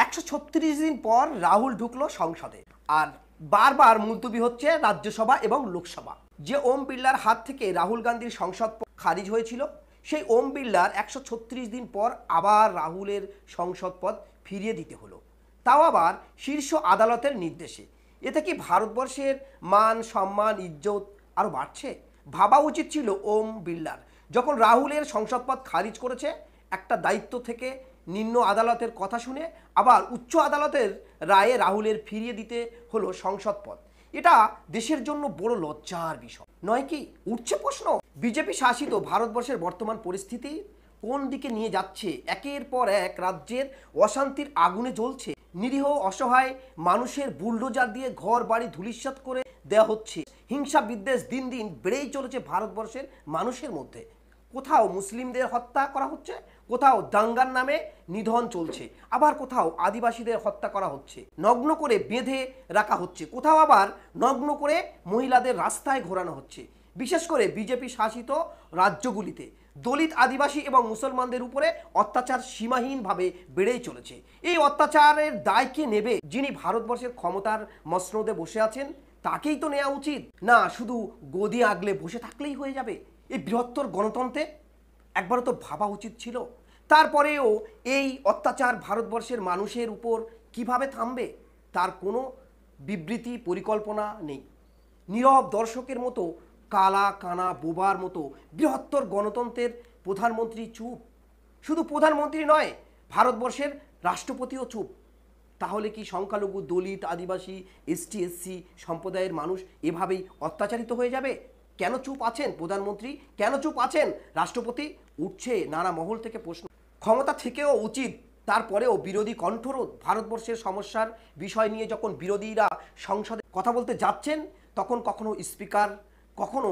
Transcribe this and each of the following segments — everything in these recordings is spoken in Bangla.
136 দিন পর রাহুল ঢুকলো সংসদে, আর বারবার মুলতবি হচ্ছে রাজ্যসভা এবং লোকসভা। যে ওম বিড়লার হাত থেকে রাহুল গান্ধীর সংসদ খারিজ হয়েছিল, সেই ওম বিড়লার 136 দিন পর আবার রাহুলের সংসদ পদ ফিরিয়ে দিতে হলো, তাও আবার শীর্ষ আদালতের নির্দেশে। এতে কি ভারতবর্ষের মান সম্মান ইজ্জত আরও বাড়ছে? ভাবা উচিত ছিল ওম বিড়লার, যখন রাহুলের সংসদ পদ খারিজ করেছে, একটা দায়িত্ব থেকে নিম্ন আদালতের কথা শুনে আবার উচ্চ আদালতের রায়ে রাহুলের ফিরিয়ে দিতে হলো সংসদ পদ। এটা দেশের জন্য বড় লজ্জার বিষয় নয় কি? উঠছে প্রশ্ন, বিজেপি শাসিত ভারতবর্ষের বর্তমান পরিস্থিতি কোন দিকে নিয়ে যাচ্ছে? একের পর এক রাজ্যের অশান্তির আগুনে জ্বলছে, নিরীহ অসহায় মানুষের বুলডোজার দিয়ে ঘর বাড়ি ধূলিসাৎ করে দেওয়া হচ্ছে। হিংসা বিদ্বেষ দিন দিন বেড়েই চলেছে ভারতবর্ষের মানুষের মধ্যে। কোথাও মুসলিমদের হত্যা করা হচ্ছে, কোথাও দাঙ্গার নামে নিধন চলছে, আবার কোথাও আদিবাসীদের হত্যা করা হচ্ছে, নগ্ন করে বেঁধে রাখা হচ্ছে, কোথাও আবার নগ্ন করে মহিলাদের রাস্তায় ঘোরানো হচ্ছে। বিশেষ করে বিজেপি শাসিত রাজ্যগুলিতে দলিত, আদিবাসী এবং মুসলমানদের উপরে অত্যাচার সীমাহীনভাবে বেড়েই চলেছে। এই অত্যাচারের দায় কে নেবে? যিনি ভারতবর্ষের ক্ষমতার মসনদে বসে আছেন, তাকেই তো নেওয়া উচিত, না শুধু গদি আগলে বসে থাকলেই হয়ে যাবে? এই বৃহত্তর গণতন্ত্রে একবারও তো ভাবা উচিত ছিল। তারপরেও এই অত্যাচার ভারতবর্ষের মানুষের উপর কিভাবে থামবে তার কোনো বিবৃতি পরিকল্পনা নেই। নীরব দর্শকের মতো, কালা কানা বোবার মতো বৃহত্তর গণতন্ত্রের প্রধানমন্ত্রী চুপ। শুধু প্রধানমন্ত্রী নয়, ভারতবর্ষের রাষ্ট্রপতিও চুপ। তাহলে কি সংখ্যালঘু, দলিত, আদিবাসী, এসটি এসসি সম্প্রদায়ের মানুষ এভাবেই অত্যাচারিত হয়ে যাবে? কেন চুপ আছেন প্রধানমন্ত্রী? কেন চুপ আছেন রাষ্ট্রপতি? উঠছে নানা মহল থেকে প্রশ্ন। ক্ষমতা থেকেও উচিত, তারপরেও বিরোধী কণ্ঠরোধ। ভারতবর্ষের সমস্যার বিষয় নিয়ে যখন বিরোধীরা সংসদে কথা বলতে যাচ্ছেন, তখন কখনো স্পিকার কখনো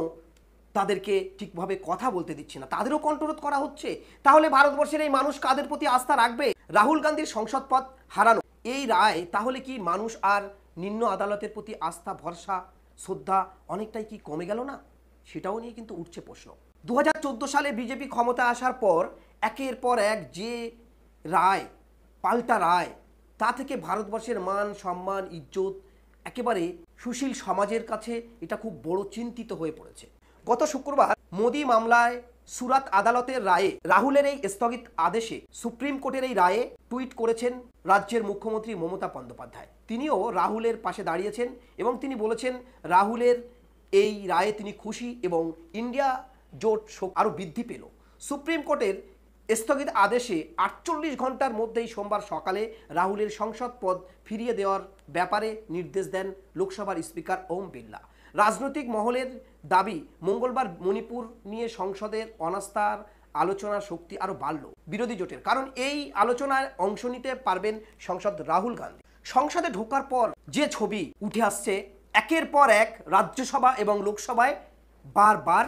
তাদেরকে ঠিকভাবে কথা বলতে দিচ্ছে না, তাদেরও কণ্ঠরোধ করা হচ্ছে। তাহলে ভারতবর্ষের এই মানুষ কাদের প্রতি আস্থা রাখবে? রাহুল গান্ধীর সংসদ পদ হারানো এই রায়, তাহলে কি মানুষ আর নিম্ন আদালতের প্রতি আস্থা, ভরসা, শ্রদ্ধা অনেকটাই কি কমে গেল না? সেটাও নিয়ে কিন্তু উঠছে প্রশ্ন। 2014 সালে বিজেপি ক্ষমতা আসার পর একের পর এক যে রায়, পাল্টা রায়, তা থেকে ভারতবর্ষের মান সম্মান ইজ্জত একেবারে সুশীল সমাজের কাছে এটা খুব বড় চিন্তিত হয়ে পড়েছে। গত শুক্রবার মোদি মামলায় সুরাত আদালতের রায়ে, রাহুলের এই স্থগিত আদেশে, সুপ্রিম কোর্টের এই রায়ে টুইট করেছেন রাজ্যের মুখ্যমন্ত্রী মমতা বন্দ্যোপাধ্যায়। তিনিও রাহুলের পাশে দাঁড়িয়েছেন এবং তিনি বলেছেন রাহুলের এই রায়ে তিনি খুশি এবং ইন্ডিয়া জোট আরও বৃদ্ধি পেল। সুপ্রিম কোর্টের স্থগিত আদেশে 48 ঘন্টার মধ্যেই সোমবার সকালে রাহুলের সংসদ পদ ফিরিয়ে দেওয়ার ব্যাপারে নির্দেশ দেন লোকসভার স্পিকার ওম বিড়লা। রাজনৈতিক মহলের দাবি, মঙ্গলবার মণিপুর নিয়ে সংসদের অনাস্থার আলোচনার শক্তি আরও বাড়ল বিরোধী জোটের, কারণ এই আলোচনায় অংশ নিতে পারবেন সংসদ রাহুল গান্ধী। সংসদে ঢোকার পর যে ছবি উঠে আসছে, একের পর এক রাজ্যসভা এবং লোকসভায় বারবার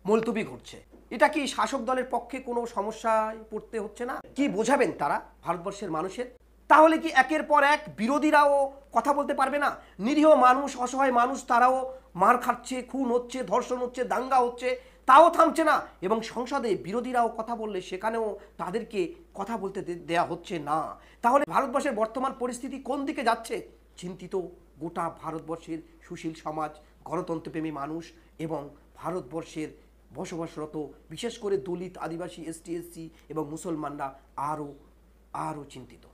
মুলতবি ঘটছে। এটা কি শাসক দলের পক্ষে কোনো সমস্যায় পড়তে হচ্ছে না? কি বোঝাবেন তারা ভারতবর্ষের মানুষের? তাহলে কি একের পর এক বিরোধীরাও কথা বলতে পারবে না? নিরীহ মানুষ, অসহায় মানুষ, তারাও মার খাচ্ছে, খুন হচ্ছে, ধর্ষণ হচ্ছে, দাঙ্গা হচ্ছে, তাও থামছে না। এবং সংসদে বিরোধীরাও কথা বললে সেখানেও তাদেরকে কথা বলতে দেয়া হচ্ছে না। তাহলে ভারতবর্ষের বর্তমান পরিস্থিতি কোন দিকে যাচ্ছে? চিন্তিত গোটা ভারতবর্ষের সুশীল সমাজ, গণতন্ত্রপ্রেমী মানুষ এবং ভারতবর্ষের বসবাসরত বিশেষ করে দলিত, আদিবাসী, এসটি এসসি এবং মুসলমানরা আরও চিন্তিত।